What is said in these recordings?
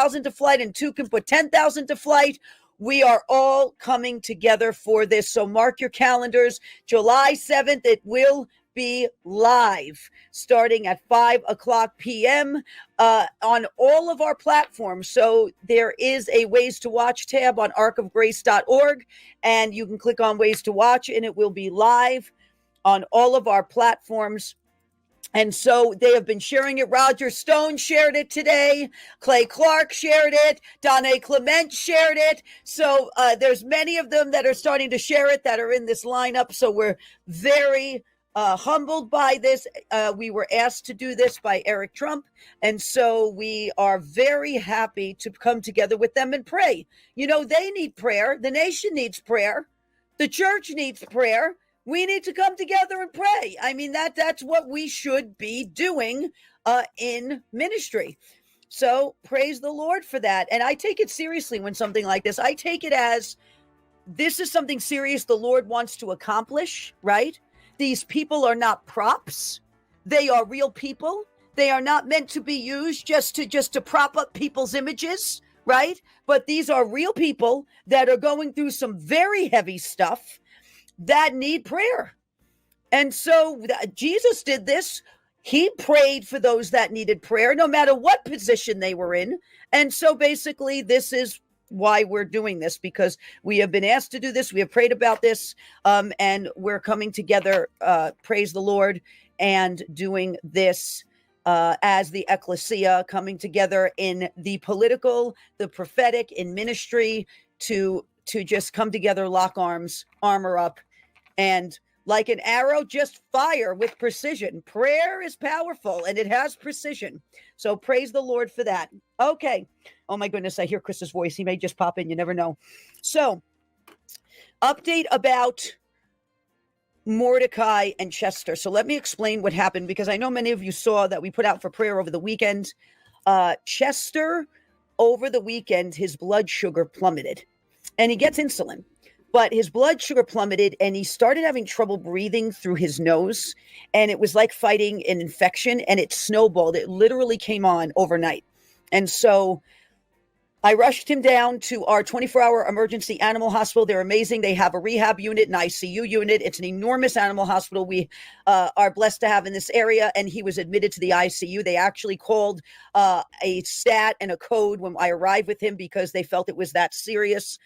1,000 to flight and 2 can put 10,000 to flight. We are all coming together for this. So mark your calendars. July 7th, it will be live starting at 5:00 p.m. On all of our platforms. So there is a Ways to Watch tab on arcofgrace.org, and you can click on Ways to Watch, and it will be live on all of our platforms. And so they have been sharing it. Roger Stone shared it today. Clay Clark shared it. Donna Clement shared it. So there's many of them that are starting to share it that are in this lineup. So we're very humbled by this. We were asked to do this by Eric Trump. And so we are very happy to come together with them and pray. You know, they need prayer. The nation needs prayer. The church needs prayer. We need to come together and pray. I mean, that's what we should be doing in ministry. So praise the Lord for that. And I take it seriously when something like this. I take it as this is something serious the Lord wants to accomplish, right? These people are not props. They are real people. They are not meant to be used just to prop up people's images, right? But these are real people that are going through some very heavy stuff that need prayer. And so Jesus did this. He prayed for those that needed prayer, no matter what position they were in. And so basically, this is why we're doing this, because we have been asked to do this. We have prayed about this, and we're coming together, praise the Lord, and doing this as the ecclesia, coming together in the political, the prophetic, in ministry, to just come together, lock arms, armor up, and like an arrow, just fire with precision. Prayer is powerful, and it has precision. So praise the Lord for that. Okay. Oh, my goodness. I hear Chris's voice. He may just pop in. You never know. So update about Mordecai and Chester. So let me explain what happened, because I know many of you saw that we put out for prayer over the weekend. Chester, over the weekend, his blood sugar plummeted, and he gets insulin. But his blood sugar plummeted, and he started having trouble breathing through his nose. And it was like fighting an infection, and it snowballed. It literally came on overnight. And so I rushed him down to our 24-hour emergency animal hospital. They're amazing. They have a rehab unit, an ICU unit. It's an enormous animal hospital we are blessed to have in this area. And he was admitted to the ICU. They actually called a stat and a code when I arrived with him, because they felt it was that serious.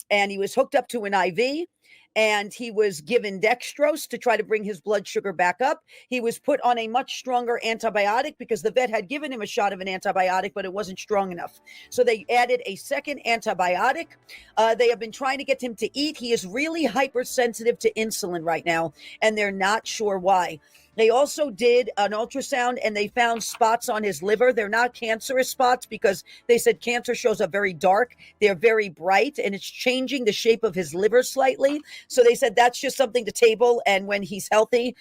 And he was hooked up to an IV, and he was given dextrose to try to bring his blood sugar back up. He was put on a much stronger antibiotic, because the vet had given him a shot of an antibiotic, but it wasn't strong enough. So they added a second antibiotic. They have been trying to get him to eat. He is really hypersensitive to insulin right now, and they're not sure why. They also did an ultrasound, and they found spots on his liver. They're not cancerous spots, because they said cancer shows up very dark. They're very bright, and it's changing the shape of his liver slightly. So they said that's just something to table. And when he's healthy,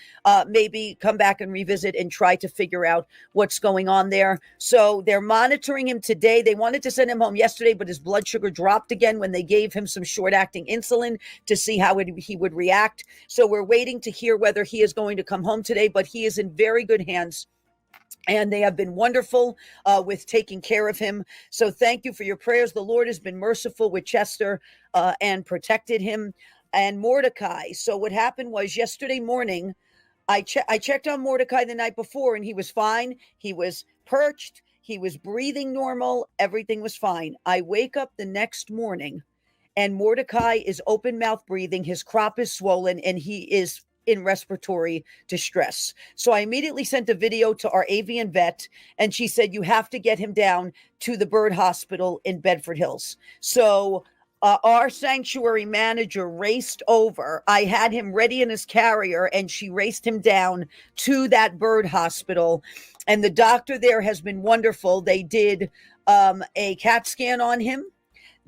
maybe come back and revisit and try to figure out what's going on there. So they're monitoring him today. They wanted to send him home yesterday, but his blood sugar dropped again when they gave him some short-acting insulin to see how he would react. So we're waiting to hear whether he is going to come home today, but he is in very good hands, and they have been wonderful with taking care of him. So thank you for your prayers. The Lord has been merciful with Chester and protected him. And Mordecai. So what happened was yesterday morning, I checked on Mordecai the night before, and he was fine. He was perched. He was breathing normal. Everything was fine. I wake up the next morning, and Mordecai is open mouth breathing. His crop is swollen, and he is in respiratory distress. So I immediately sent a video to our avian vet, and she said, you have to get him down to the bird hospital in Bedford Hills. So our sanctuary manager raced over. I had him ready in his carrier, and she raced him down to that bird hospital. And the doctor there has been wonderful. They did a CAT scan on him.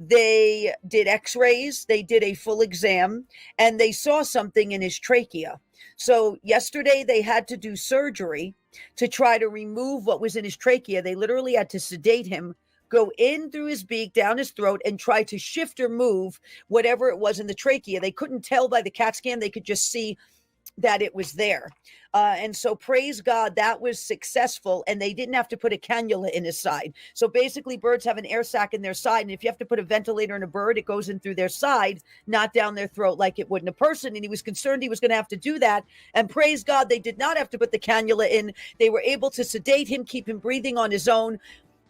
They did x-rays, they did a full exam, and they saw something in his trachea. So yesterday they had to do surgery to try to remove what was in his trachea. They literally had to sedate him, go in through his beak, down his throat, and try to shift or move whatever it was in the trachea. They couldn't tell by the CAT scan. They could just see that it was there. And so praise God, that was successful, and they didn't have to put a cannula in his side. So basically birds have an air sac in their side, and if you have to put a ventilator in a bird, it goes in through their side, not down their throat like it would in a person. And he was concerned he was going to have to do that. And praise God, they did not have to put the cannula in. They were able to sedate him, keep him breathing on his own,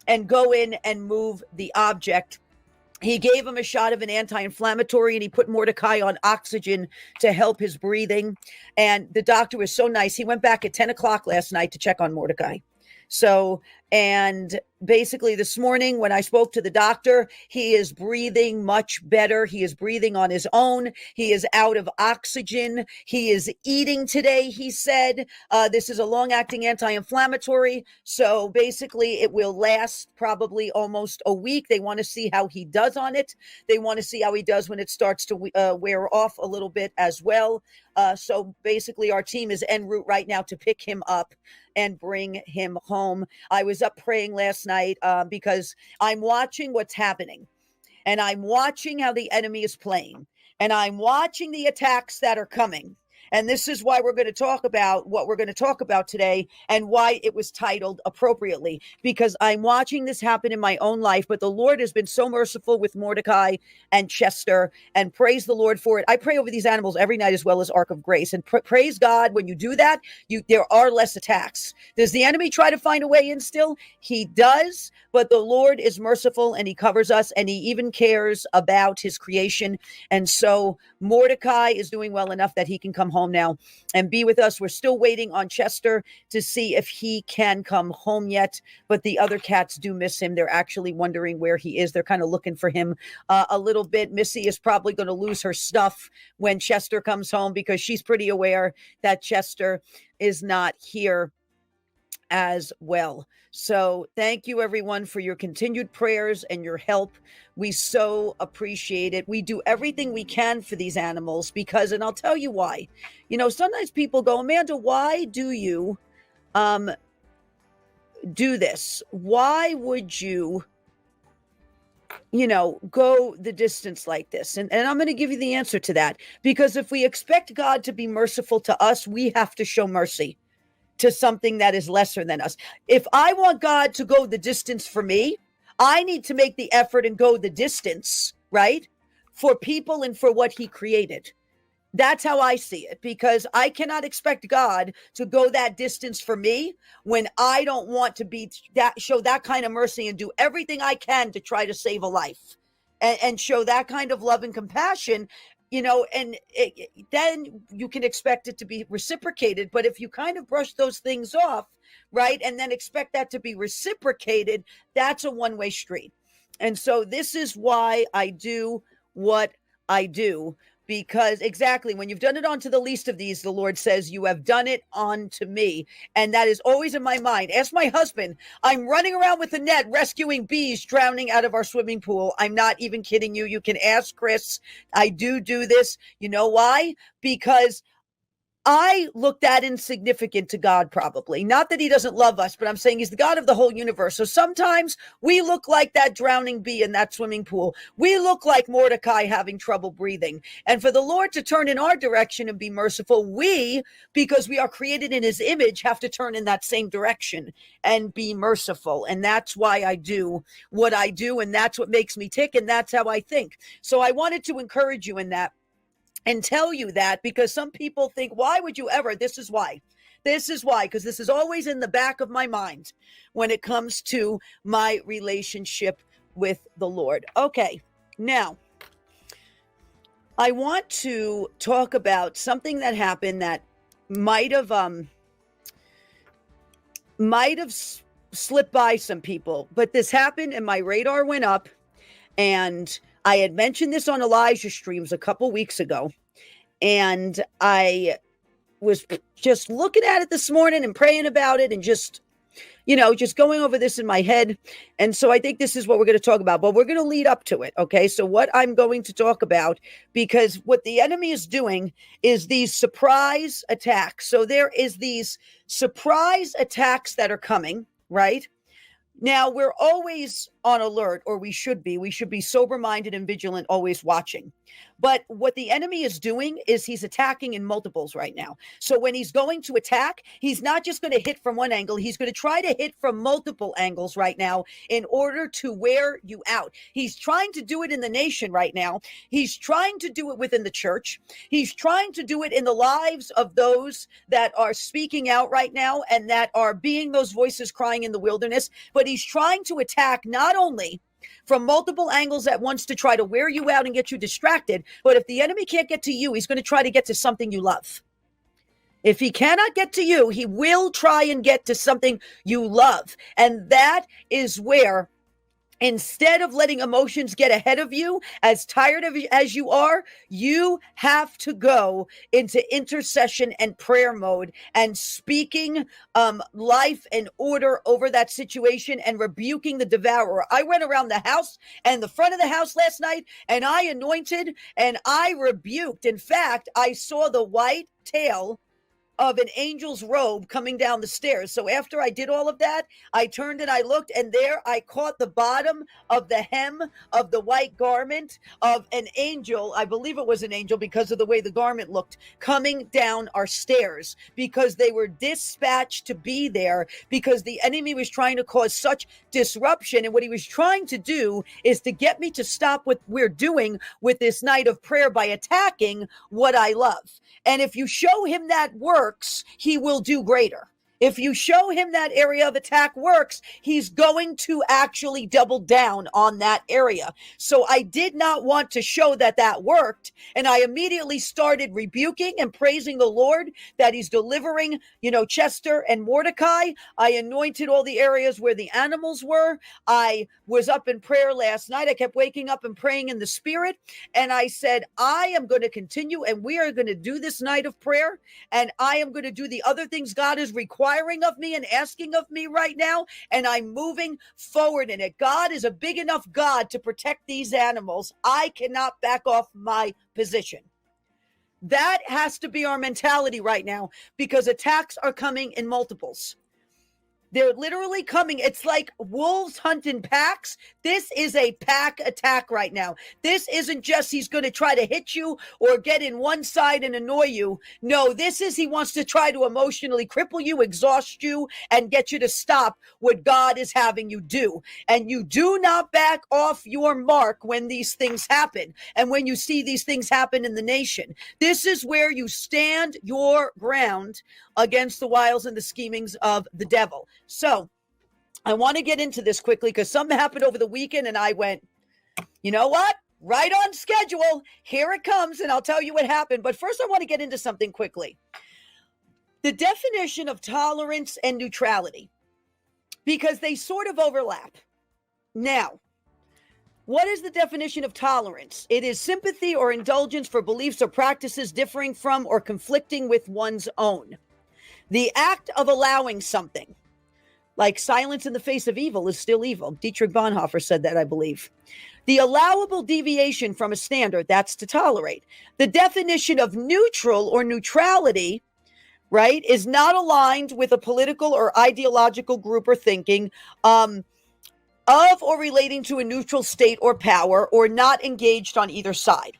and go in and move the object. He gave him a shot of an anti-inflammatory, and he put Mordecai on oxygen to help his breathing. And the doctor was so nice. He went back at 10 o'clock last night to check on Mordecai. So, and basically this morning when I spoke to the doctor, he is breathing much better. He is breathing on his own. He is out of oxygen. He is eating today, he said. This is a long-acting anti-inflammatory. So basically it will last probably almost a week. They want to see how he does on it. They want to see how he does when it starts to wear off a little bit as well. So basically our team is en route right now to pick him up and bring him home. I was up praying last night because I'm watching what's happening, and I'm watching how the enemy is playing, and I'm watching the attacks that are coming. And this is why we're going to talk about what we're going to talk about today, and why it was titled appropriately, because I'm watching this happen in my own life. But the Lord has been so merciful with Mordecai and Chester, and praise the Lord for it. I pray over these animals every night, as well as Ark of Grace, and praise God. When you do that, there are less attacks. Does the enemy try to find a way in still? He does, but the Lord is merciful, and he covers us, and he even cares about his creation. And so Mordecai is doing well enough that he can come home now and be with us. We're still waiting on Chester to see if he can come home yet, but the other cats do miss him. They're actually wondering where he is. They're kind of looking for him a little bit. Missy is probably going to lose her stuff when Chester comes home, because she's pretty aware that Chester is not here as well. So thank you everyone for your continued prayers and your help. We so appreciate it. We do everything we can for these animals because, and I'll tell you why. Sometimes people go, Amanda, why do you do this? Why would you go the distance like this? And I'm going to give you the answer to that, because if we expect God to be merciful to us, we have to show mercy to something that is lesser than us. If I want God to go the distance for me, I need to make the effort and go the distance, right? For people and for what he created. That's how I see it, because I cannot expect God to go that distance for me when I don't want to show that kind of mercy and do everything I can to try to save a life and show that kind of love and compassion. And then you can expect it to be reciprocated. But if you kind of brush those things off, right, and then expect that to be reciprocated, that's a one-way street. And so this is why I do what I do, because exactly when you've done it onto the least of these, the Lord says, you have done it unto me. And that is always in my mind. Ask my husband. I'm running around with a net rescuing bees drowning out of our swimming pool. I'm not even kidding you. You can ask Chris. I do this. You know why? Because I look that insignificant to God, probably. Not that he doesn't love us, but I'm saying he's the God of the whole universe. So sometimes we look like that drowning bee in that swimming pool. We look like Mordecai having trouble breathing. And for the Lord to turn in our direction and be merciful, we, because we are created in his image, have to turn in that same direction and be merciful. And that's why I do what I do. And that's what makes me tick. And that's how I think. So I wanted to encourage you in that and tell you that, because some people think, why would you ever? This is why, because this is always in the back of my mind when it comes to my relationship with the Lord. Okay, now I want to talk about something that happened that might have slipped by some people, but this happened and my radar went up. And I had mentioned this on Elijah streams a couple weeks ago, and I was just looking at it this morning and praying about it and just going over this in my head. And so I think this is what we're going to talk about, but we're going to lead up to it. Okay. So what I'm going to talk about, because what the enemy is doing is these surprise attacks. So there is these surprise attacks that are coming, right? Now we're always on alert, or we should be. We should be sober-minded and vigilant, always watching. But what the enemy is doing is he's attacking in multiples right now. So when he's going to attack, he's not just going to hit from one angle. He's going to try to hit from multiple angles right now in order to wear you out. He's trying to do it in the nation right now. He's trying to do it within the church. He's trying to do it in the lives of those that are speaking out right now and that are being those voices crying in the wilderness. But he's trying to attack not only from multiple angles at once to try to wear you out and get you distracted, but if the enemy can't get to you, he's going to try to get to something you love. If he cannot get to you, he will try and get to something you love. And that is where, instead of letting emotions get ahead of you, as tired of as you are, you have to go into intercession and prayer mode and speaking life and order over that situation and rebuking the devourer. I went around the house and the front of the house last night, and I anointed and I rebuked. In fact, I saw the white tail of an angel's robe coming down the stairs. So after I did all of that, I turned and I looked, and there I caught the bottom of the hem of the white garment of an angel. I believe it was an angel because of the way the garment looked, coming down our stairs, because they were dispatched to be there, because the enemy was trying to cause such disruption. And what he was trying to do is to get me to stop what we're doing with this night of prayer by attacking what I love. And if you show him that works, he will do greater. If you show him that area of attack works, he's going to actually double down on that area. So I did not want to show that that worked. And I immediately started rebuking and praising the Lord that he's delivering, Chester and Mordecai. I anointed all the areas where the animals were. I was up in prayer last night. I kept waking up and praying in the spirit. And I said, I am going to continue, and we are going to do this night of prayer. And I am going to do the other things God is requiring of me and asking of me right now, and I'm moving forward in it. God is a big enough God to protect these animals. I cannot back off my position. That has to be our mentality right now, because attacks are coming in multiples. They're literally coming. It's like wolves hunting packs. This is a pack attack right now. This isn't just he's going to try to hit you or get in one side and annoy you. No, this is he wants to try to emotionally cripple you, exhaust you, and get you to stop what God is having you do. And you do not back off your mark when these things happen. And when you see these things happen in the nation, this is where you stand your ground against the wiles and the schemings of the devil. So I want to get into this quickly because something happened over the weekend and I went, you know what? Right on schedule. Here it comes, and I'll tell you what happened. But first I want to get into something quickly. The definition of tolerance and neutrality, because they sort of overlap. Now, what is the definition of tolerance? It is sympathy or indulgence for beliefs or practices differing from or conflicting with one's own. The act of allowing something, like silence in the face of evil, is still evil. Dietrich Bonhoeffer said that, I believe. The allowable deviation from a standard, that's to tolerate. The definition of neutral or neutrality, right, is not aligned with a political or ideological group or thinking of or relating to a neutral state or power, or not engaged on either side.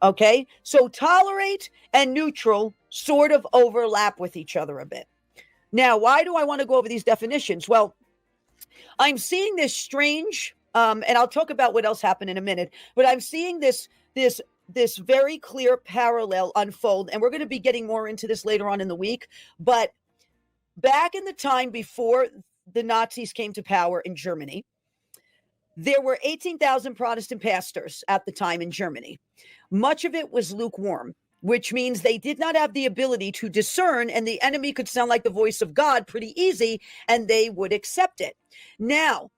Okay, so tolerate and neutral sort of overlap with each other a bit. Now, why do I want to go over these definitions? Well, I'm seeing this strange, and I'll talk about what else happened in a minute, but I'm seeing this very clear parallel unfold, and we're going to be getting more into this later on in the week. But back in the time before the Nazis came to power in Germany, there were 18,000 Protestant pastors at the time in Germany. Much of it was lukewarm, which means they did not have the ability to discern, and the enemy could sound like the voice of God pretty easy, and they would accept it. Now,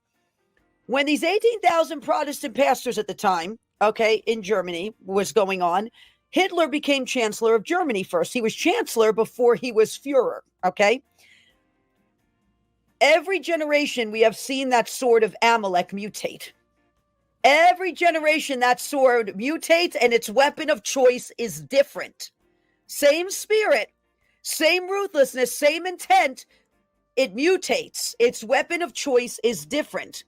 when these 18,000 Protestant pastors at the time, in Germany was going on, Hitler became Chancellor of Germany first. He was Chancellor before he was Führer, Every generation we have seen that sword of Amalek mutate. Every generation that sword mutates, and its weapon of choice is different. Same spirit, same ruthlessness, same intent. It mutates. Its weapon of choice is different.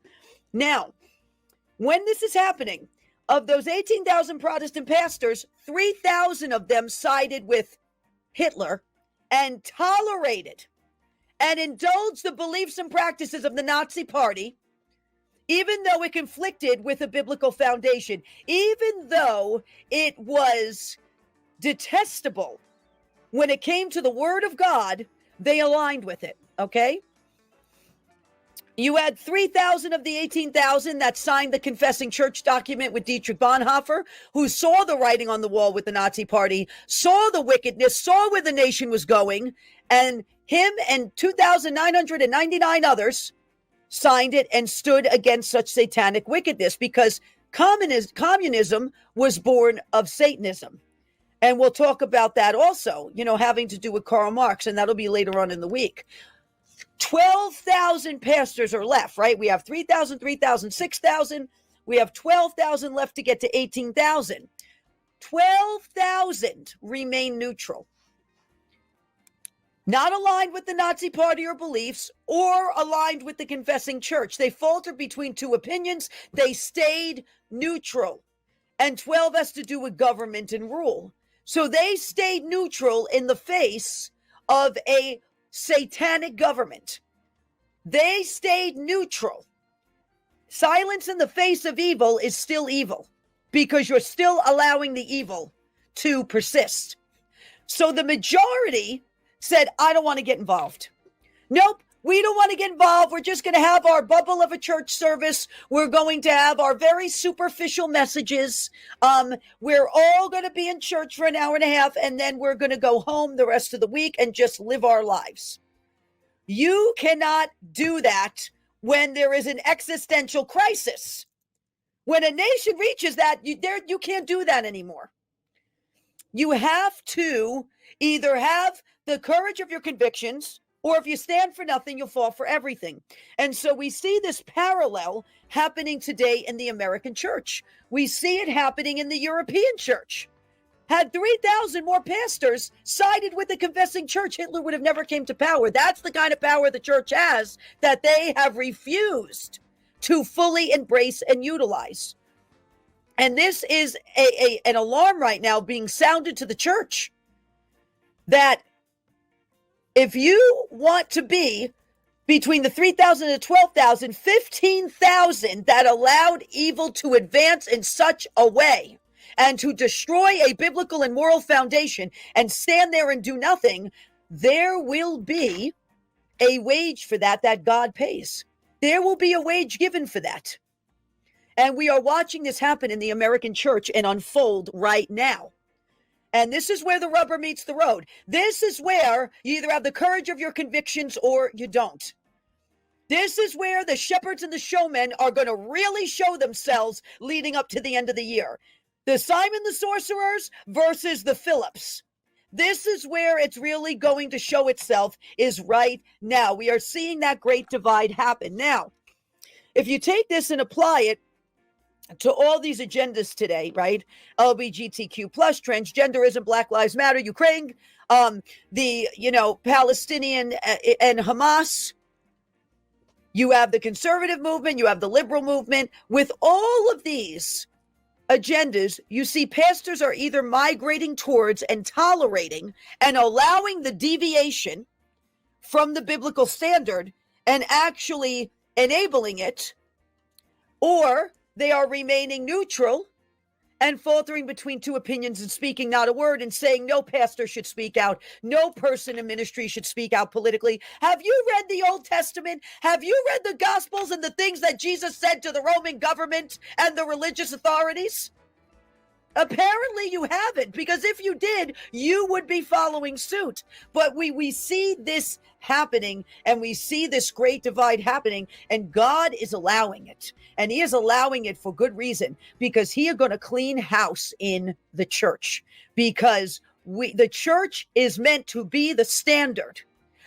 Now, when this is happening, of those 18,000 Protestant pastors, 3,000 of them sided with Hitler and tolerated and indulged the beliefs and practices of the Nazi Party, even though it conflicted with a biblical foundation, even though it was detestable when it came to the Word of God, they aligned with it, okay? You had 3,000 of the 18,000 that signed the Confessing Church document with Dietrich Bonhoeffer, who saw the writing on the wall with the Nazi Party, saw the wickedness, saw where the nation was going, and him and 2,999 others signed it and stood against such satanic wickedness, because communism was born of Satanism. And we'll talk about that also, having to do with Karl Marx, and that'll be later on in the week. 12,000 pastors are left, right? We have 3,000, 3,000, 6,000. We have 12,000 left to get to 18,000. 12,000 remain neutral. Not aligned with the Nazi Party or beliefs, or aligned with the Confessing Church. They faltered between two opinions. They stayed neutral. And 12 has to do with government and rule. So they stayed neutral in the face of a satanic government. They stayed neutral. Silence in the face of evil is still evil, because you're still allowing the evil to persist. So the majority said, I don't want to get involved. Nope, we don't want to get involved. We're just going to have our bubble of a church service. We're going to have our very superficial messages. We're all going to be in church for an hour and a half, and then we're going to go home the rest of the week and just live our lives. You cannot do that when there is an existential crisis. When a nation reaches that, you can't do that anymore. You have to either have the courage of your convictions, or if you stand for nothing, you'll fall for everything. And so we see this parallel happening today in the American church. We see it happening in the European church. Had 3,000 more pastors sided with the Confessing Church, Hitler would have never came to power. That's the kind of power the church has that they have refused to fully embrace and utilize. And this is an alarm right now being sounded to the church, that if you want to be between the 3,000 and 12,000, 15,000 that allowed evil to advance in such a way and to destroy a biblical and moral foundation and stand there and do nothing, there will be a wage for that God pays. There will be a wage given for that. And we are watching this happen in the American church and unfold right now. And this is where the rubber meets the road. This is where you either have the courage of your convictions or you don't. This is where the shepherds and the showmen are going to really show themselves leading up to the end of the year. The Simon the sorcerers versus the Phillips. This is where it's really going to show itself, is right now. We are seeing that great divide happen. Now, if you take this and apply it to all these agendas today, right? LGBTQ plus, transgenderism, Black Lives Matter, Ukraine, the Palestinian and Hamas. You have the conservative movement, you have the liberal movement. With all of these agendas, you see pastors are either migrating towards and tolerating and allowing the deviation from the biblical standard and actually enabling it, or they are remaining neutral and faltering between two opinions and speaking not a word and saying no pastor should speak out. No person in ministry should speak out politically. Have you read the Old Testament? Have you read the Gospels and the things that Jesus said to the Roman government and the religious authorities? Apparently you haven't, because if you did, you would be following suit. But we see this happening, and we see this great divide happening, and God is allowing it. And he is allowing it for good reason, because he is going to clean house in the church, because the church is meant to be the standard.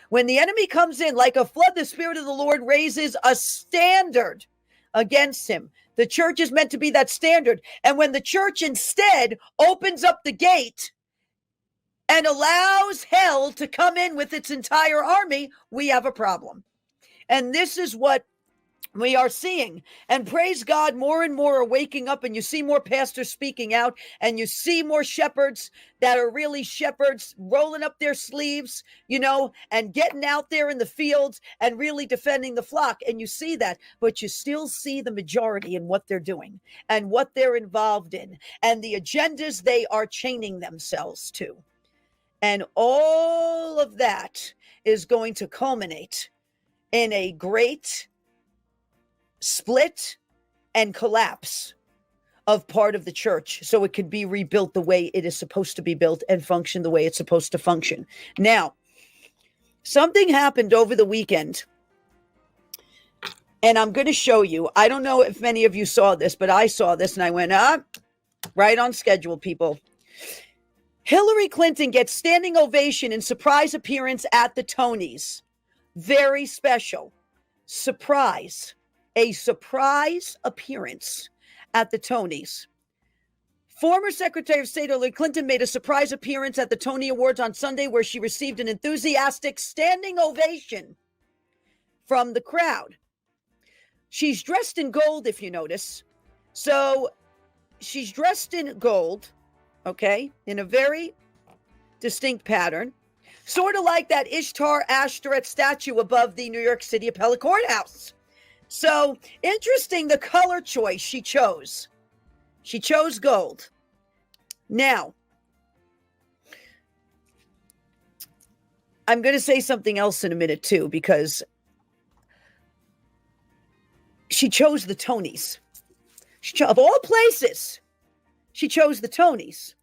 When the enemy comes in like a flood, the Spirit of the Lord raises a standard against him. The church is meant to be that standard. And when the church instead opens up the gate and allows hell to come in with its entire army, we have a problem. And this is what We are seeing, and praise God, more and more are waking up, and you see more pastors speaking out, and you see more shepherds that are really shepherds rolling up their sleeves, and getting out there in the fields and really defending the flock. And you see that, but you still see the majority in what they're doing and what they're involved in and the agendas they are chaining themselves to. And all of that is going to culminate in a great split and collapse of part of the church so it could be rebuilt the way it is supposed to be built and function the way it's supposed to function. Now, something happened over the weekend, and I'm going to show you. I don't know if many of you saw this, but I saw this and I went, right on schedule, people. Hillary Clinton gets standing ovation in surprise appearance at the Tonys. Very special. Surprise. A surprise appearance at the Tonys. Former Secretary of State Hillary Clinton made a surprise appearance at the Tony Awards on Sunday, where she received an enthusiastic standing ovation from the crowd. She's dressed in gold, if you notice. So she's dressed in gold, okay, in a very distinct pattern, sort of like that Ishtar Ashtoreth statue above the New York City Appellate Courthouse. So interesting, the color choice she chose. She chose gold. Now, I'm going to say something else in a minute too, because she chose the Tonys. Of all places, she chose the Tonys.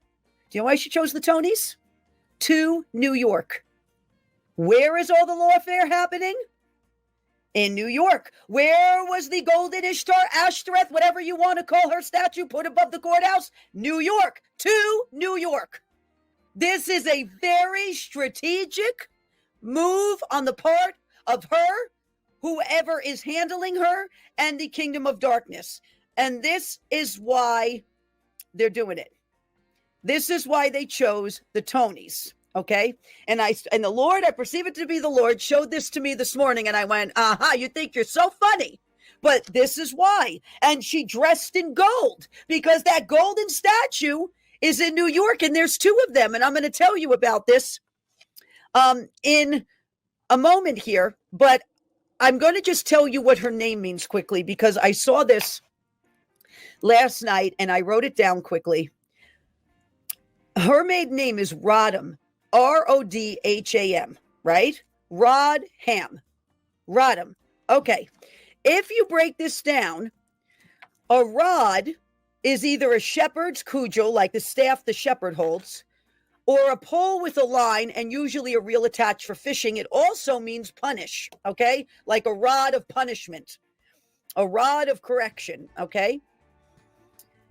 Do you know why she chose the Tonys? To New York. Where is all the lawfare happening? In New York. Where was the golden Ishtar Ashtoreth, whatever you want to call her statue, put above the courthouse? New York. To New York. This is a very strategic move on the part of her, whoever is handling her, and the kingdom of darkness. And this is why they're doing it. This is why they chose the Tonys. Okay. And the Lord, I perceive it to be the Lord, showed this to me this morning. And I went, you think you're so funny, but this is why. And she dressed in gold because that golden statue is in New York, and there's two of them. And I'm going to tell you about this in a moment here, but I'm going to just tell you what her name means quickly, because I saw this last night and I wrote it down quickly. Her maiden name is Rodham. Rodham, right? Rodham. Rodham. Okay. If you break this down, a rod is either a shepherd's cudgel, like the staff the shepherd holds, or a pole with a line and usually a reel attached for fishing. It also means punish, okay? Like a rod of punishment, a rod of correction, okay?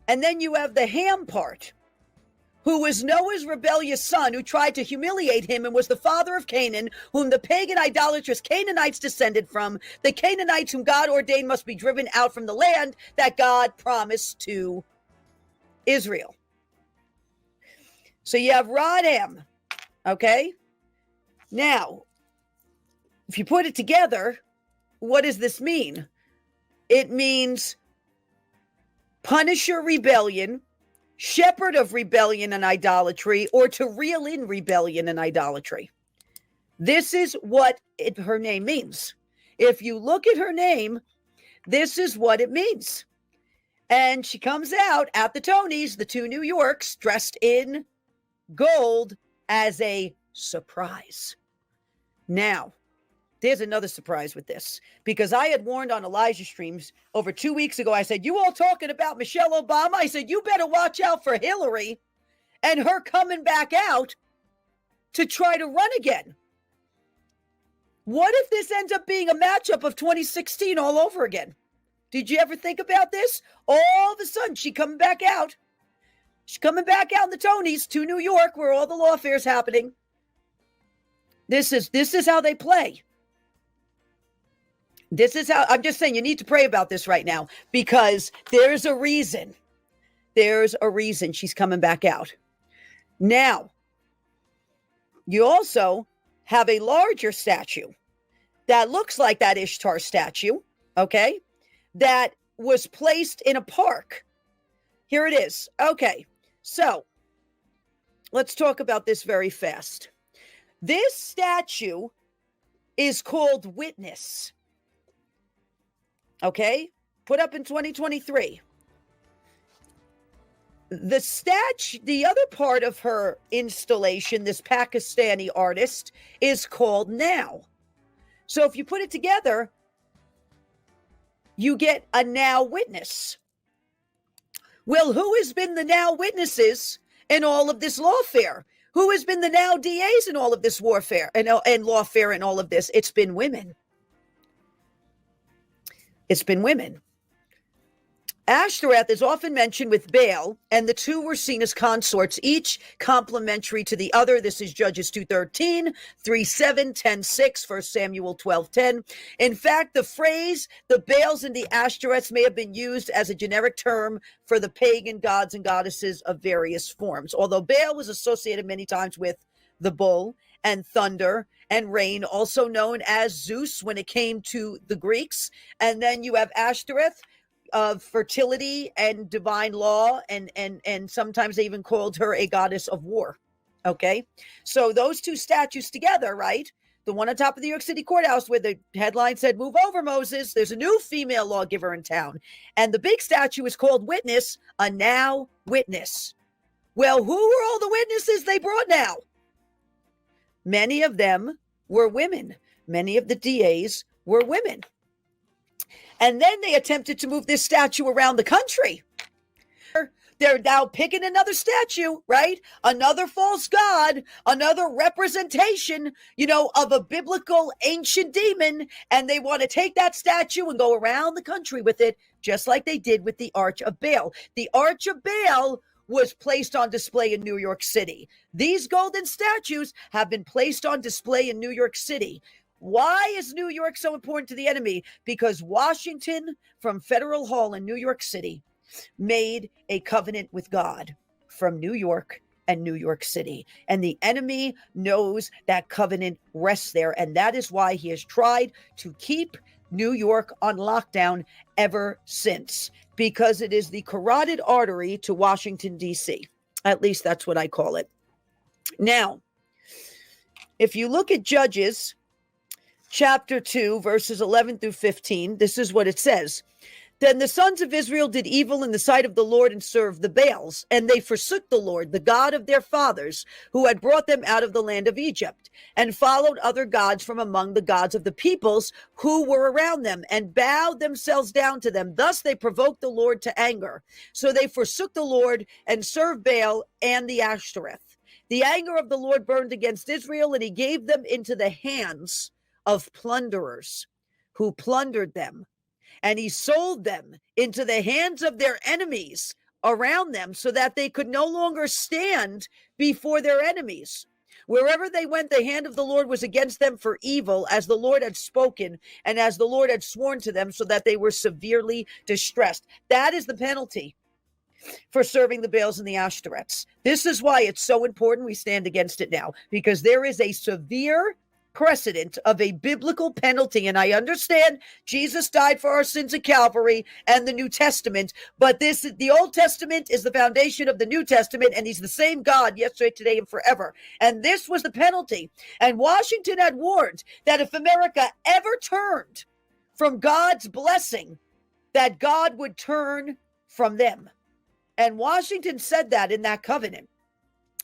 And then you have the ham part, who was Noah's rebellious son, who tried to humiliate him and was the father of Canaan, whom the pagan idolatrous Canaanites descended from, the Canaanites whom God ordained must be driven out from the land that God promised to Israel. So you have Rodham, okay? Now, if you put it together, what does this mean? It means punisher rebellion, shepherd of rebellion and idolatry, or to reel in rebellion and idolatry. This is what her name means. If you look at her name, this is what it means. And she comes out at the Tonys, the two New Yorks, dressed in gold as a surprise. Now, there's another surprise with this, because I had warned on Elijah streams over 2 weeks ago. I said, you all talking about Michelle Obama? I said, you better watch out for Hillary and her coming back out to try to run again. What if this ends up being a matchup of 2016 all over again? Did you ever think about this? All of a sudden, she's coming back out. She's coming back out in the Tonys to New York, where all the lawfare is happening. This is how they play. This is how, I'm just saying, you need to pray about this right now, because there's a reason. There's a reason she's coming back out. Now, you also have a larger statue that looks like that Ishtar statue, okay? that was placed in a park. Here it is. Okay, so let's talk about this very fast. This statue is called Witness. Okay, put up in 2023. The other part of her installation, this Pakistani artist, is called Now. So if you put it together, you get a now witness. Well, who has been the now witnesses in all of this lawfare? Who has been the now DAs in all of this warfare and lawfare and all of this? It's been women. It's been women. Ashtoreth is often mentioned with Baal, and the two were seen as consorts, each complementary to the other. This is Judges 2:13, 3:7, 10:6, 1 Samuel 12:10. In fact, the phrase, the Baals and the Ashtoreths, may have been used as a generic term for the pagan gods and goddesses of various forms. Although Baal was associated many times with the bull and thunder and rain, also known as Zeus when it came to the Greeks. And then you have Ashtoreth, of fertility and divine law, and sometimes they even called her a goddess of war. Okay, so those two statues together, right? The one on top of the New York City courthouse where the headline said, "Move over, Moses. There's a new female lawgiver in town." And the big statue is called Witness, a now witness. Well, who were all the witnesses they brought now? Many of them were women. Many of the DAs were women. And then they attempted to move this statue around the country. They're now picking another statue, right? Another false god, another representation, of a biblical ancient demon. And they want to take that statue and go around the country with it, just like they did with the Arch of Baal. The Arch of Baal was placed on display in New York City. These golden statues have been placed on display in New York City. Why is New York so important to the enemy? Because Washington, from Federal Hall in New York City, made a covenant with God from New York and New York City. And the enemy knows that covenant rests there. And that is why he has tried to keep New York on lockdown ever since, because it is the carotid artery to Washington, D.C. At least that's what I call it. Now, if you look at Judges chapter 2, verses 11 through 15, this is what it says. Then the sons of Israel did evil in the sight of the Lord and served the Baals, and they forsook the Lord, the God of their fathers, who had brought them out of the land of Egypt, and followed other gods from among the gods of the peoples who were around them, and bowed themselves down to them. Thus they provoked the Lord to anger. So they forsook the Lord and served Baal and the Ashtoreth. The anger of the Lord burned against Israel, and he gave them into the hands of plunderers who plundered them, and he sold them into the hands of their enemies around them, so that they could no longer stand before their enemies. Wherever they went, the hand of the Lord was against them for evil, as the Lord had spoken and as the Lord had sworn to them, so that they were severely distressed. That is the penalty for serving the Baals and the Ashtoreths. This is why it's so important we stand against it now, because there is a severe precedent of a biblical penalty. And I understand Jesus died for our sins at Calvary and the New Testament, but the Old Testament is the foundation of the New Testament, and he's the same God yesterday, today, and forever. And this was the penalty. And Washington had warned that if America ever turned from God's blessing, that God would turn from them. And Washington said that in that covenant.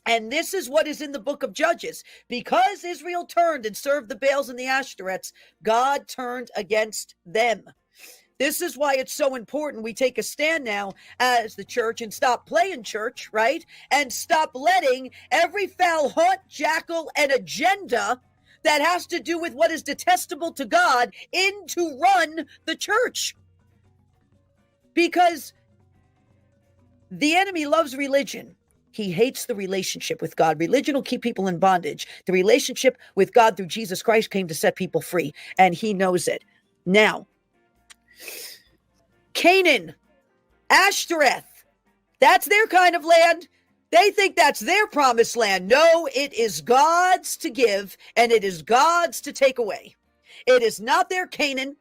And this is what is in the book of Judges. Because Israel turned and served the Baals and the Ashtoreths, God turned against them. This is why it's so important we take a stand now as the church and stop playing church, right? And stop letting every foul haunt, jackal, and agenda that has to do with what is detestable to God in to run the church. Because the enemy loves religion. He hates the relationship with God. Religion will keep people in bondage. The relationship with God through Jesus Christ came to set people free, and he knows it. Now, Canaan, Ashtoreth, that's their kind of land. They think that's their promised land. No, it is God's to give, and it is God's to take away. It is not their Canaan.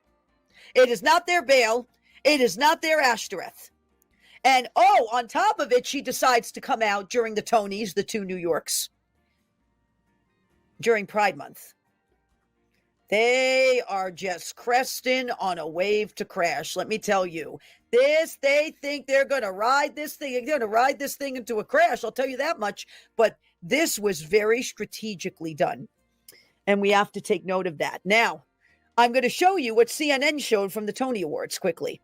It is not their Baal. It is not their Ashtoreth. And on top of it, she decides to come out during the Tonys, the two New Yorks, during Pride Month. They are just cresting on a wave to crash. Let me tell you, they think they're going to ride this thing. They're going to ride this thing into a crash. I'll tell you that much. But this was very strategically done. And we have to take note of that. Now, I'm going to show you what CNN showed from the Tony Awards quickly.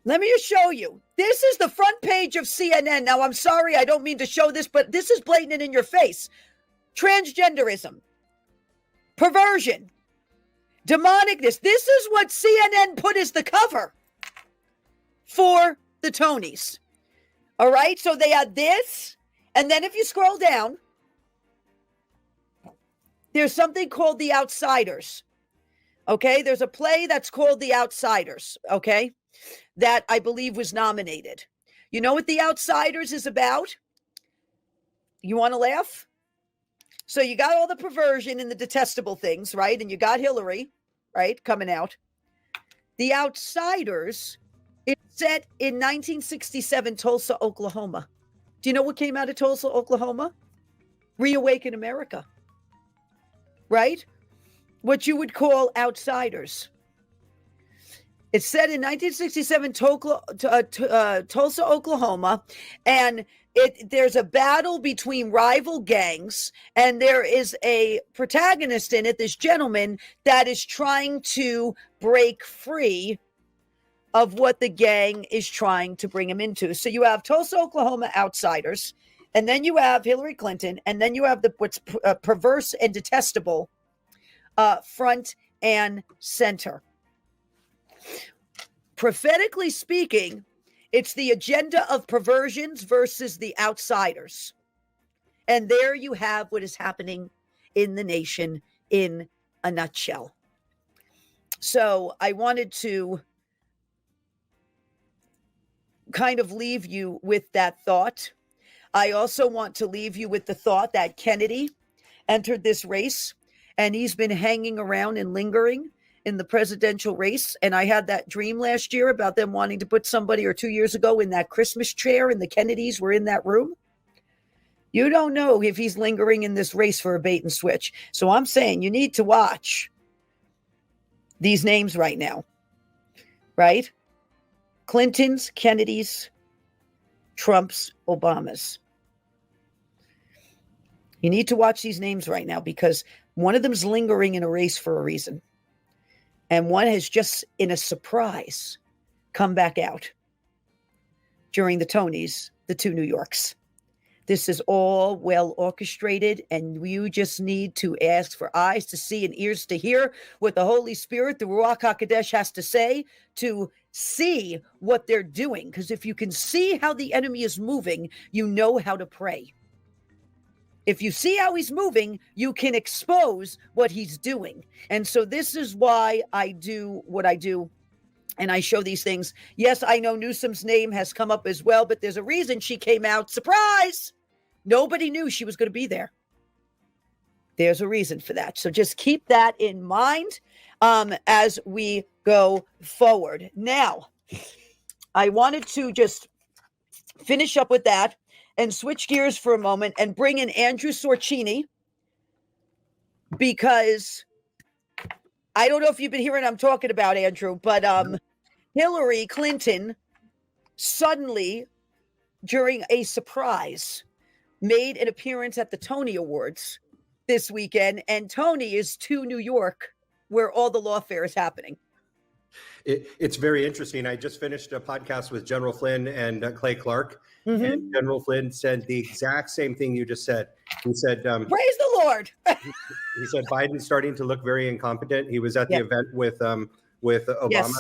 Let me just show you. This is the front page of CNN. Now, I'm sorry, I don't mean to show this, but this is blatant and in your face. Transgenderism. Perversion, demonicness. This is what CNN put as the cover for the Tonys. All right. So they had this. And then if you scroll down, there's something called The Outsiders. Okay. There's a play that's called The Outsiders. Okay. That I believe was nominated. You know what The Outsiders is about? You want to laugh? So you got all the perversion and the detestable things, right? And you got Hillary, right, coming out. The Outsiders is set in 1967 Tulsa, Oklahoma. Do you know what came out of Tulsa, Oklahoma? Reawaken America, right? What you would call outsiders. It's set in 1967 Tulsa, Oklahoma, and there's a battle between rival gangs, and there is a protagonist in it, this gentleman, that is trying to break free of what the gang is trying to bring him into. So you have Tulsa, Oklahoma outsiders, and then you have Hillary Clinton, and then you have what's perverse and detestable front and center. Prophetically speaking, it's the agenda of perversions versus the outsiders. And there you have what is happening in the nation in a nutshell. So I wanted to kind of leave you with that thought. I also want to leave you with the thought that Kennedy entered this race, and he's been hanging around and lingering in the presidential race. And I had that dream last year about them wanting to put somebody, or 2 years ago, in that Christmas chair, and the Kennedys were in that room. You don't know if he's lingering in this race for a bait and switch. So I'm saying you need to watch these names right now, right? Clintons, Kennedys, Trumps, Obamas. You need to watch these names right now, because one of them's lingering in a race for a reason. And one has just, in a surprise, come back out during the Tonys, the two New Yorks. This is all well orchestrated, and you just need to ask for eyes to see and ears to hear what the Holy Spirit, the Ruach HaKodesh, has to say, to see what they're doing. Because if you can see how the enemy is moving, you know how to pray. If you see how he's moving, you can expose what he's doing. And so this is why I do what I do, and I show these things. Yes, I know Newsom's name has come up as well, but there's a reason she came out. Surprise! Nobody knew she was going to be there. There's a reason for that. So just keep that in mind as we go forward. Now, I wanted to just finish up with that and switch gears for a moment and bring in Andrew Sorcini, because I don't know if you've been hearing I'm talking about, Andrew, but Hillary Clinton suddenly, during a surprise, made an appearance at the Tony Awards this weekend, and Tony is to New York, where all the lawfare is happening. It's very interesting. I just finished a podcast with General Flynn and Clay Clark, and General Flynn said the exact same thing you just said. He said, praise the Lord. He said Biden's starting to look very incompetent. He was at the event with Obama. Yes.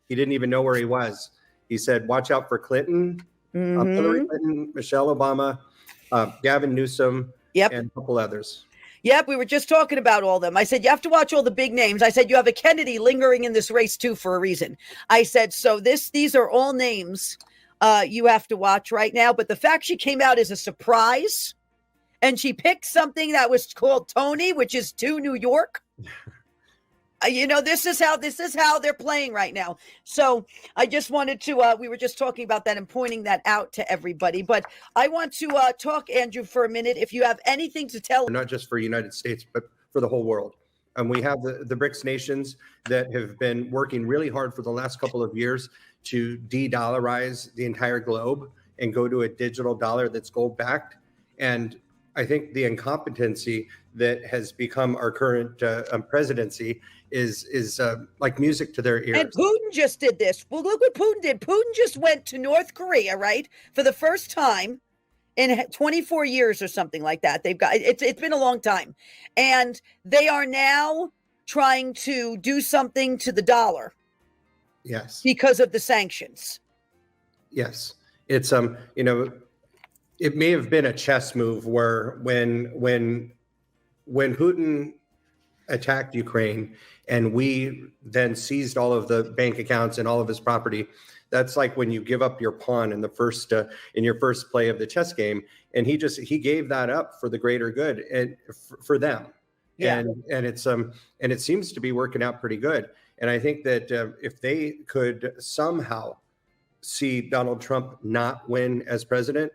He didn't even know where he was. He said, watch out for Clinton, Hillary Clinton, Michelle Obama, Gavin Newsom, and a couple others. Yep, we were just talking about all of them. I said, you have to watch all the big names. I said, you have a Kennedy lingering in this race too for a reason. I said, so these are all names you have to watch right now. But the fact she came out as a surprise, and she picked something that was called Tony, which is to New York. This is how they're playing right now. So I just wanted to, we were just talking about that and pointing that out to everybody. But I want to talk, Andrew, for a minute. If you have anything to tell. Not just for the United States, but for the whole world. And we have the BRICS nations that have been working really hard for the last couple of years to de-dollarize the entire globe and go to a digital dollar that's gold-backed. And I think the incompetency that has become our current presidency is like music to their ears. And Putin just did this. Well, look what Putin did. Putin just went to North Korea, right, for the first time in 24 years or something like that. They've got it's been a long time, and they are now trying to do something to the dollar. Yes, because of the sanctions. Yes, it's it may have been a chess move where when Putin attacked Ukraine and we then seized all of the bank accounts and all of his property. That's like when you give up your pawn in the first in your first play of the chess game, and he gave that up for the greater good and for them. Yeah. And it seems to be working out pretty good. And I think that if they could somehow see Donald Trump not win as president,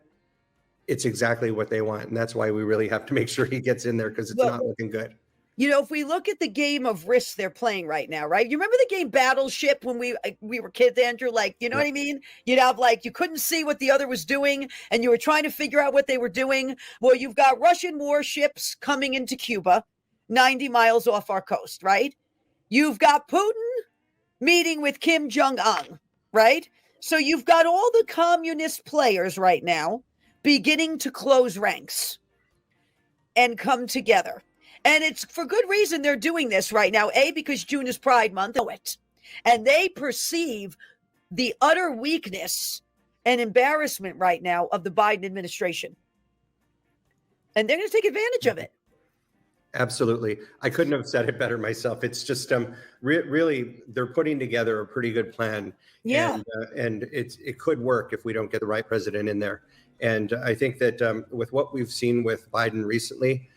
it's exactly what they want. And that's why we really have to make sure he gets in there, because it's not looking good. If we look at the game of Risk they're playing right now, right? You remember the game Battleship when we were kids, Andrew? Like, you know what I mean? You'd have you couldn't see what the other was doing and you were trying to figure out what they were doing. Well, you've got Russian warships coming into Cuba, 90 miles off our coast, right? You've got Putin meeting with Kim Jong-un, right? So you've got all the communist players right now beginning to close ranks and come together. And it's for good reason they're doing this right now. A, because June is Pride Month. And they perceive the utter weakness and embarrassment right now of the Biden administration. And they're going to take advantage of it. Absolutely. I couldn't have said it better myself. It's just really, they're putting together a pretty good plan. Yeah. And it could work if we don't get the right president in there. And I think that with what we've seen with Biden recently,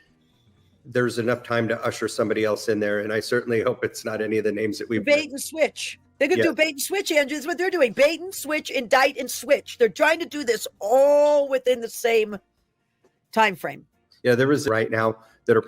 there's enough time to usher somebody else in there. And I certainly hope it's not any of the names that we've bait and switch. They're going to do bait and switch, Andrew. That's what they're doing. Bait and switch, indict and switch. They're trying to do this all within the same time frame. Yeah, there is right now that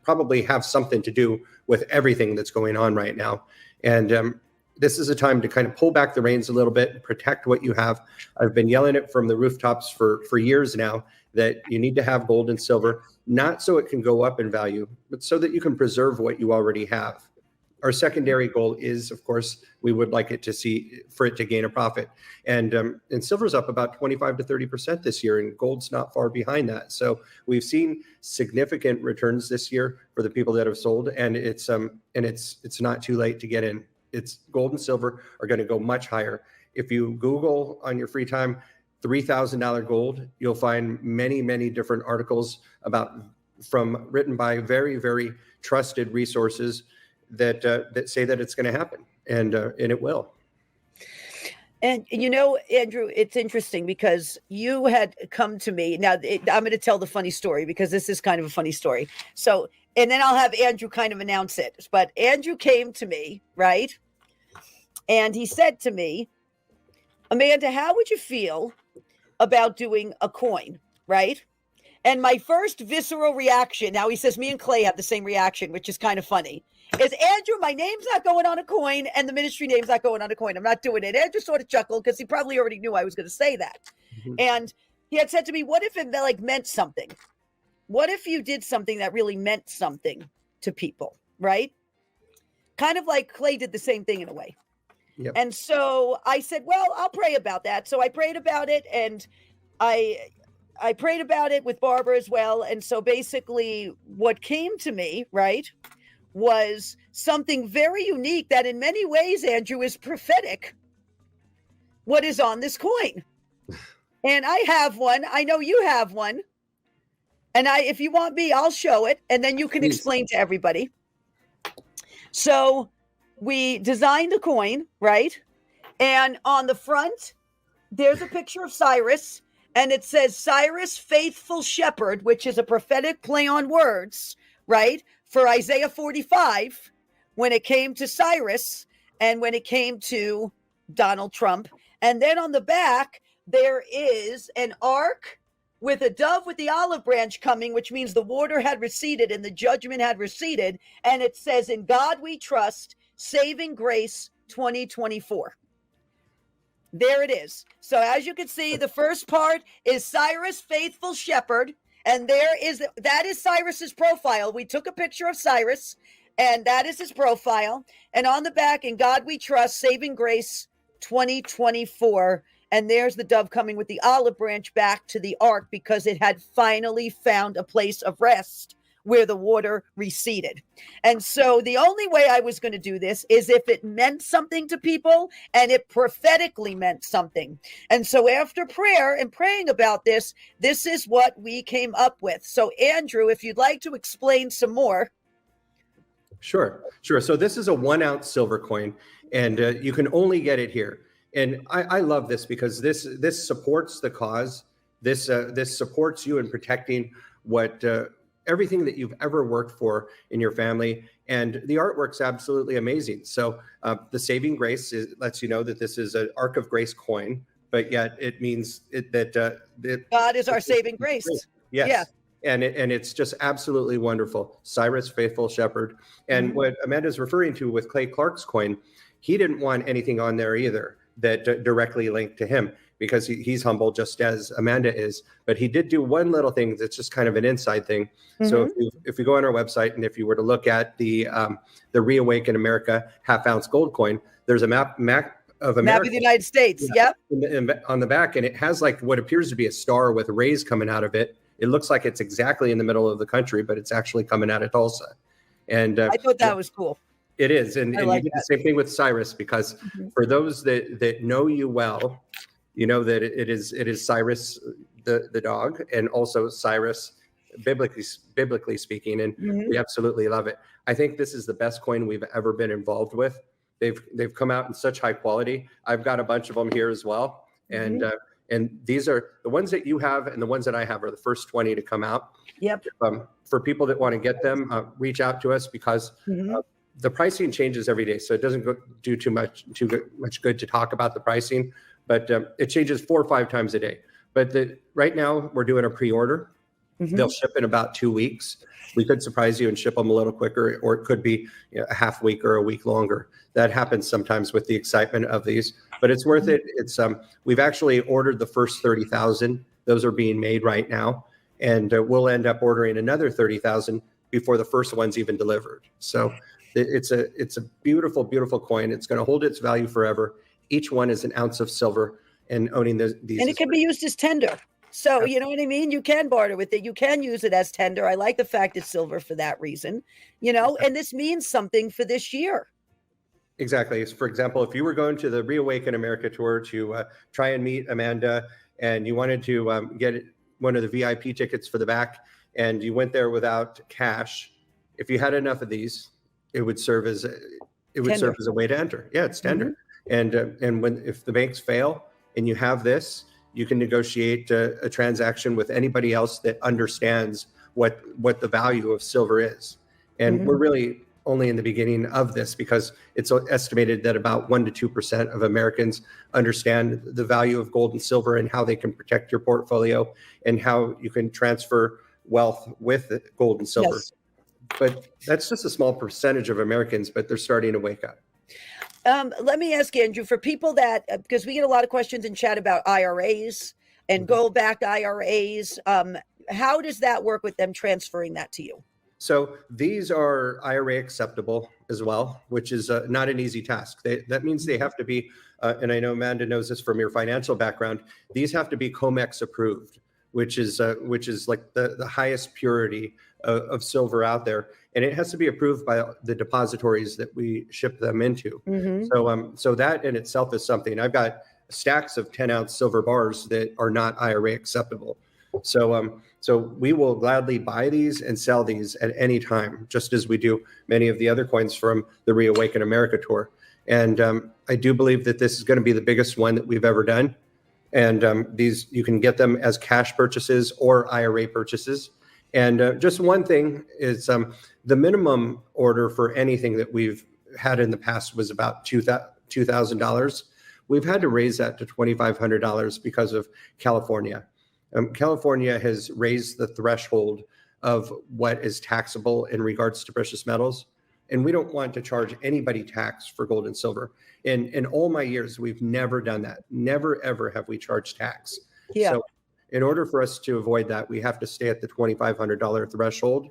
probably have something to do with everything that's going on right now. And this is a time to kind of pull back the reins a little bit and protect what you have. I've been yelling it from the rooftops for years now that you need to have gold and silver, not so it can go up in value, but so that you can preserve what you already have. Our secondary goal is, of course, we would like it to gain a profit. And silver's up about 25 to 30% this year, and gold's not far behind that. So we've seen significant returns this year for the people that have sold, and it's not too late to get in. It's gold and silver are going to go much higher. If you Google on your free time $3,000 gold, you'll find many, many different articles written by very, very trusted resources that say that it's going to happen, and it will. And Andrew, it's interesting because you had come to me. Now I'm going to tell the funny story because this is kind of a funny story. So, and then I'll have Andrew kind of announce it. But Andrew came to me, right? And he said to me, Amanda, how would you feel about doing a coin, right? And my first visceral reaction, now he says me and Clay have the same reaction, which is kind of funny, is Andrew, my name's not going on a coin and the ministry name's not going on a coin. I'm not doing it. Andrew sort of chuckled because he probably already knew I was going to say that. Mm-hmm. And he had said to me, what if it meant something? What if you did something that really meant something to people, right? Kind of like Clay did the same thing in a way. Yep. And so I said, well, I'll pray about that. So I prayed about it, and I prayed about it with Barbara as well. And so basically what came to me, right, was something very unique that in many ways, Andrew, is prophetic. What is on this coin? And I have one. I know you have one. And if you want me, I'll show it. And then you can explain to everybody. So we designed a coin, right? And on the front, there's a picture of Cyrus. And it says Cyrus, faithful shepherd, which is a prophetic play on words, right? For Isaiah 45, when it came to Cyrus and when it came to Donald Trump. And then on the back, there is an ark with a dove with the olive branch coming, which means the water had receded and the judgment had receded. And it says, "In God we trust, saving grace 2024." There it is. So as you can see, the first part is Cyrus, faithful shepherd. And that is Cyrus's profile. We took a picture of Cyrus, and that is his profile. And on the back, "In God we trust, saving grace 2024." And there's the dove coming with the olive branch back to the ark because it had finally found a place of rest where the water receded. And so the only way I was going to do this is if it meant something to people and it prophetically meant something. And so after prayer and praying about this, this is what we came up with. So Andrew, if you'd like to explain some more. Sure. So this is a 1 ounce silver coin, and you can only get it here. And I love this because this supports the cause. This supports you in protecting what everything that you've ever worked for in your family. And the artwork's absolutely amazing. So the saving grace lets you know that this is an Ark of Grace coin, but yet it means that God is our saving grace. Yes. Yeah. And it's just absolutely wonderful. Cyrus, faithful shepherd. And what Amanda's referring to with Clay Clark's coin, he didn't want anything on there either that directly linked to him, because he's humble just as Amanda is. But he did do one little thing that's just kind of an inside thing. So if you go on our website and if you were to look at the Reawaken America half-ounce gold coin, there's a map of America. Map of the United States, yep. On the back, and it has like what appears to be a star with rays coming out of it. It looks like it's exactly in the middle of the country, but it's actually coming out of Tulsa. And I thought that was cool. It is. And you did the same thing with Cyrus, because for those that know you well, you know that it is Cyrus, the dog, and also Cyrus, biblically speaking. And we absolutely love it. I think this is the best coin we've ever been involved with. They've come out in such high quality. I've got a bunch of them here as well. And these are the ones that you have, and the ones that I have are the first 20 to come out. Yep. For people that want to get them, reach out to us, because the pricing changes every day. So it doesn't do too much good to talk about the pricing, but it changes 4 or 5 times a day. But right now we're doing a pre-order. They'll ship in about 2 weeks. We could surprise you and ship them a little quicker, or it could be a half week or a week longer. That happens sometimes with the excitement of these, but it's worth it. It's we've actually ordered the first 30,000. Those are being made right now, and we'll end up ordering another 30,000 before the first one's even delivered. So it's a beautiful, beautiful coin. It's going to hold its value forever. Each one is an ounce of silver, and owning these. And it can be used as tender. So, you know what I mean? You can barter with it. You can use it as tender. I like the fact it's silver for that reason, and this means something for this year. Exactly. For example, if you were going to the Reawaken America tour to try and meet Amanda, and you wanted to get one of the VIP tickets for the back, and you went there without cash, if you had enough of these, it would serve as a way to enter. Yeah, it's tender. And if the banks fail and you have this, you can negotiate a transaction with anybody else that understands what the value of silver is. And we're really only in the beginning of this, because it's estimated that about 1% to 2% of Americans understand the value of gold and silver, and how they can protect your portfolio, and how you can transfer wealth with gold and silver. Yes. But that's just a small percentage of Americans, but they're starting to wake up. Let me ask Andrew, for people that, because we get a lot of questions in chat about IRAs and gold-backed IRAs, how does that work with them transferring that to you? So these are IRA acceptable as well, which is not an easy task. That means they have to be, and I know Amanda knows this from your financial background, these have to be COMEX approved, which is like the highest purity of silver out there. And it has to be approved by the depositories that we ship them into. So that in itself is something. I've got stacks of 10-ounce silver bars that are not IRA acceptable. So we will gladly buy these and sell these at any time, just as we do many of the other coins from the Reawaken America tour. And I do believe that this is going to be the biggest one that we've ever done. And these, you can get them as cash purchases or IRA purchases. And just one thing is the minimum order for anything that we've had in the past was about $2,000. We've had to raise that to $2,500 because of California. California has raised the threshold of what is taxable in regards to precious metals. And we don't want to charge anybody tax for gold and silver. In all my years, we've never done that. Never, ever have we charged tax. Yeah. So in order for us to avoid that, we have to stay at the $2,500 threshold.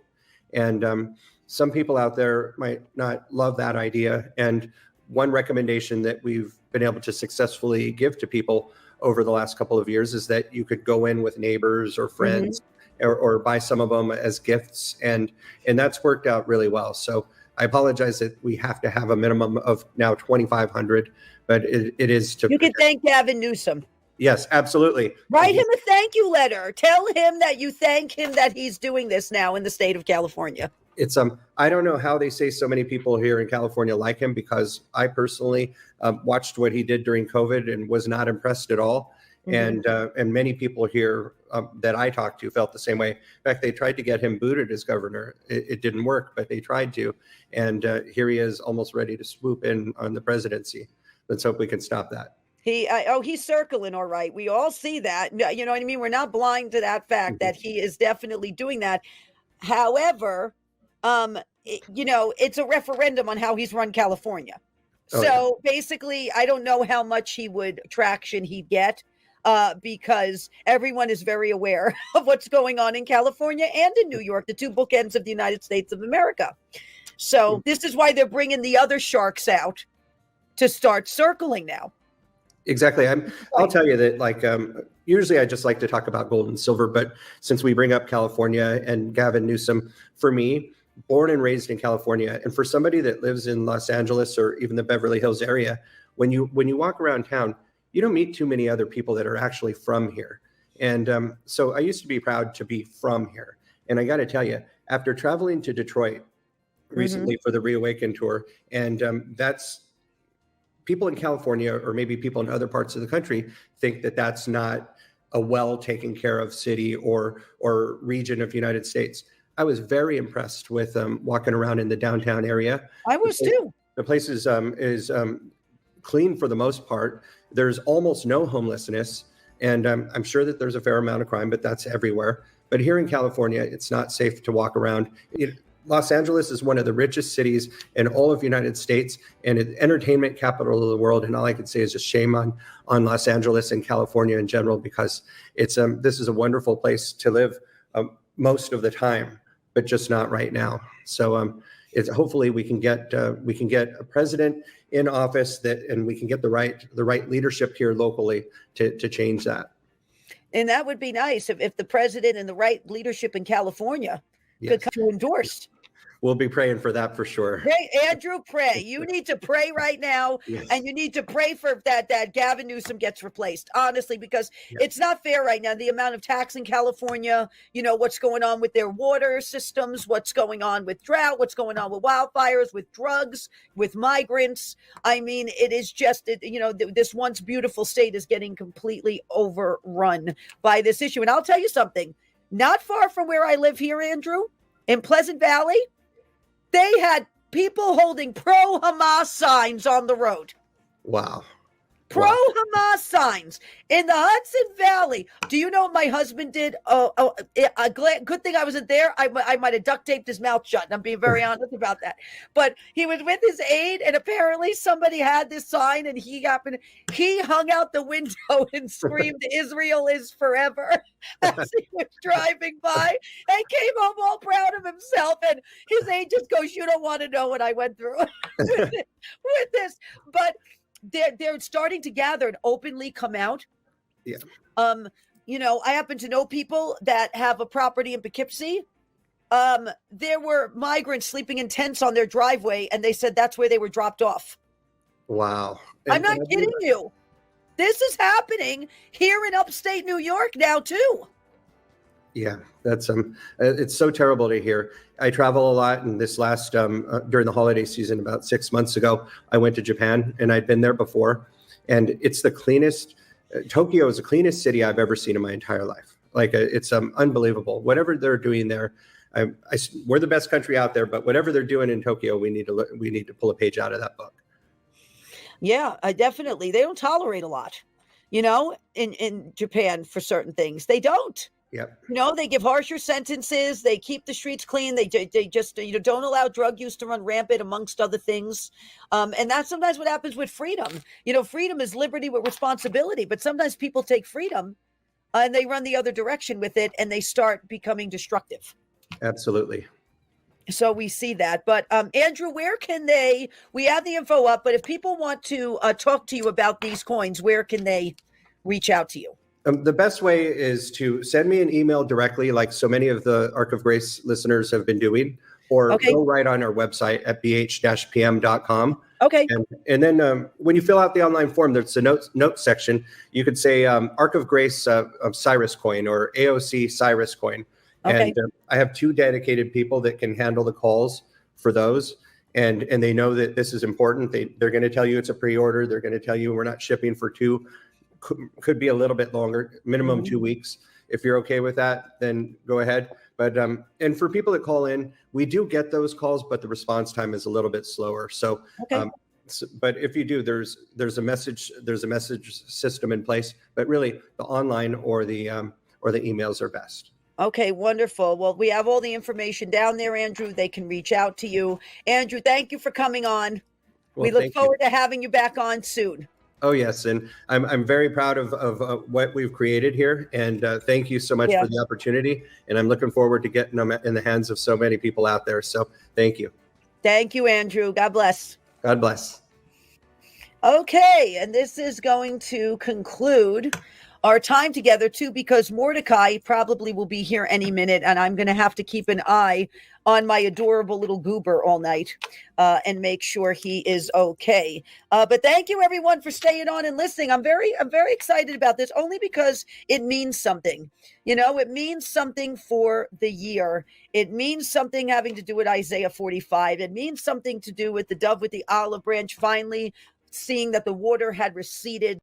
And some people out there might not love that idea. And one recommendation that we've been able to successfully give to people over the last couple of years is that you could go in with neighbors or friends or buy some of them as gifts. And that's worked out really well. So I apologize that we have to have a minimum of now 2,500, but it is to. You can thank Gavin Newsom. Yes, absolutely. Write him a thank you letter. Tell him that you thank him that he's doing this now in the state of California. It's I don't know how they say so many people here in California like him, because I personally watched what he did during COVID and was not impressed at all. And many people here that I talked to felt the same way. In fact, they tried to get him booted as governor. It didn't work, but they tried to. And here he is, almost ready to swoop in on the presidency. Let's hope we can stop that. He's circling, all right. We all see that. You know what I mean? We're not blind to that fact that he is definitely doing that. However, it's a referendum on how he's run California. So basically, I don't know how much traction he'd get. Because everyone is very aware of what's going on in California and in New York, the two bookends of the United States of America. So this is why they're bringing the other sharks out to start circling now. Exactly. I'll tell you that, usually I just like to talk about gold and silver, but since we bring up California and Gavin Newsom, for me, born and raised in California, and for somebody that lives in Los Angeles or even the Beverly Hills area, when you walk around town, you don't meet too many other people that are actually from here. And so I used to be proud to be from here. And I got to tell you, after traveling to Detroit recently for the Reawaken tour, and that's people in California, or maybe people in other parts of the country, think that that's not a well taken care of city or region of the United States. I was very impressed with walking around in the downtown area. I was too. The place is clean for the most part. There's almost no homelessness, and I'm sure that there's a fair amount of crime, but that's everywhere. But here in California, it's not safe to walk around. Los Angeles is one of the richest cities in all of the United States, and it's entertainment capital of the world. And all I can say is just shame on Los Angeles and California in general, because it's this is a wonderful place to live most of the time, but just not right now. So it's hopefully we can get a president in office and we can get the right leadership here locally to change that. And that would be nice if the president and the right leadership in California could come to endorse. We'll be praying for that for sure. Hey, Andrew, pray. You need to pray right now, and you need to pray for that Gavin Newsom gets replaced, honestly, because it's not fair right now. The amount of tax in California, what's going on with their water systems, what's going on with drought, what's going on with wildfires, with drugs, with migrants. I mean, it is just, this once beautiful state is getting completely overrun by this issue. And I'll tell you something, not far from where I live here, Andrew, in Pleasant Valley, they had people holding pro-Hamas signs on the road. Wow. Pro-Hamas signs in the Hudson Valley. Do you know what my husband did? Good thing I wasn't there. I might have duct taped his mouth shut. And I'm being very honest about that. But he was with his aide, and apparently somebody had this sign, and he hung out the window and screamed, "Israel is forever," as he was driving by, and came home all proud of himself. And his aide just goes, "You don't want to know what I went through with this." But they're starting to gather and openly come out. Yeah. I happen to know people that have a property in Poughkeepsie. There were migrants sleeping in tents on their driveway, and they said that's where they were dropped off. Wow. I'm not kidding you. This is happening here in upstate New York now too. Yeah, that's it's so terrible to hear. I travel a lot, and this last during the holiday season, about 6 months ago, I went to Japan, and I'd been there before, and it's the cleanest. Tokyo is the cleanest city I've ever seen in my entire life. It's unbelievable. Whatever they're doing there, we're the best country out there, but whatever they're doing in Tokyo, we need to pull a page out of that book. Yeah, definitely. They don't tolerate a lot, in Japan for certain things. They don't. Yep. They give harsher sentences. They keep the streets clean. They just don't allow drug use to run rampant, amongst other things. And that's sometimes what happens with freedom. Freedom is liberty with responsibility, but sometimes people take freedom and they run the other direction with it, and they start becoming destructive. Absolutely. So we see that. But Andrew, where can we have the info up, but if people want to talk to you about these coins, where can they reach out to you? The best way is to send me an email directly, like so many of the Ark of Grace listeners have been doing, or go right on our website at bh-pm.com. Okay. And then when you fill out the online form, there's a notes section. You could say Ark of Grace of Cyrus coin or AOC Cyrus coin. Okay. And I have 2 dedicated people that can handle the calls for those. And they know that this is important. They're going to tell you it's a pre-order. They're going to tell you we're not shipping for 2. Could be a little bit longer, minimum 2 weeks. If you're okay with that, then go ahead. But and for people that call in, we do get those calls, but the response time is a little bit slower. So, but if you do, there's a message system in place. But really, the online or the emails are best. Okay, wonderful. Well, we have all the information down there, Andrew. They can reach out to you. Andrew, thank you for coming on. Well, we look forward to having you back on soon. Oh, yes. And I'm very proud of what we've created here. And thank you so much for the opportunity. And I'm looking forward to getting them in the hands of so many people out there. So thank you. Thank you, Andrew. God bless. God bless. Okay. And this is going to conclude our time together too, because Mordecai probably will be here any minute, and I'm going to have to keep an eye on my adorable little goober all night and make sure he is okay. But thank you everyone for staying on and listening. I'm very excited about this, only because it means something. It means something for the year. It means something having to do with Isaiah 45. It means something to do with the dove with the olive branch finally seeing that the water had receded.